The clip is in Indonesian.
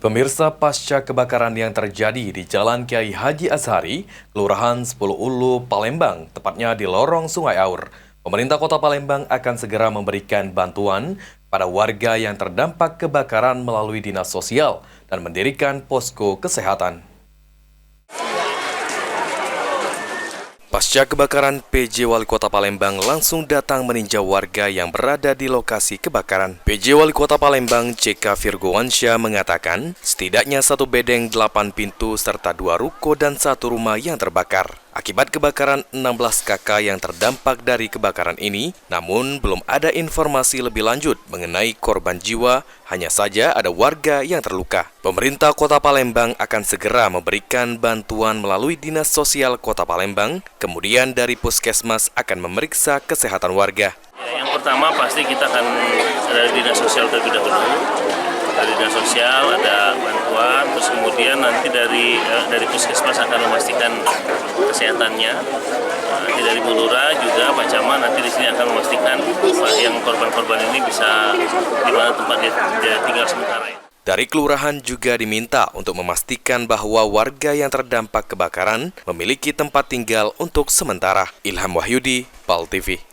Pemirsa, pasca kebakaran yang terjadi di Jalan Kiai Haji Azhari, Kelurahan 10 Ulu, Palembang, tepatnya di lorong Sungai Aur, pemerintah Kota Palembang akan segera memberikan bantuan pada warga yang terdampak kebakaran melalui dinas sosial dan mendirikan posko kesehatan. Pasca kebakaran, PJ Wali Kota Palembang langsung datang meninjau warga yang berada di lokasi kebakaran. PJ Wali Kota Palembang, CK Virgowansyah, mengatakan setidaknya 1 bedeng, 8 pintu, serta 2 ruko dan 1 rumah yang terbakar. Akibat kebakaran, 16 kakak yang terdampak dari kebakaran ini, namun belum ada informasi lebih lanjut mengenai korban jiwa, hanya saja ada warga yang terluka. Pemerintah Kota Palembang akan segera memberikan bantuan melalui Dinas Sosial Kota Palembang, kemudian dari Puskesmas akan memeriksa kesehatan warga. Yang pertama pasti kita akan dari Dinas Sosial terlebih dahulu. Dari Dinas Sosial ada bantuan, terus kemudian nanti dari Puskesmas akan memastikan kesehatannya. Nanti dari Bulura juga Pak Camat nanti di sini akan memastikan yang korban-korban ini bisa di mana tempat dia tinggal sementara. Dari kelurahan juga diminta untuk memastikan bahwa warga yang terdampak kebakaran memiliki tempat tinggal untuk sementara. Ilham Wahyudi, PAL TV.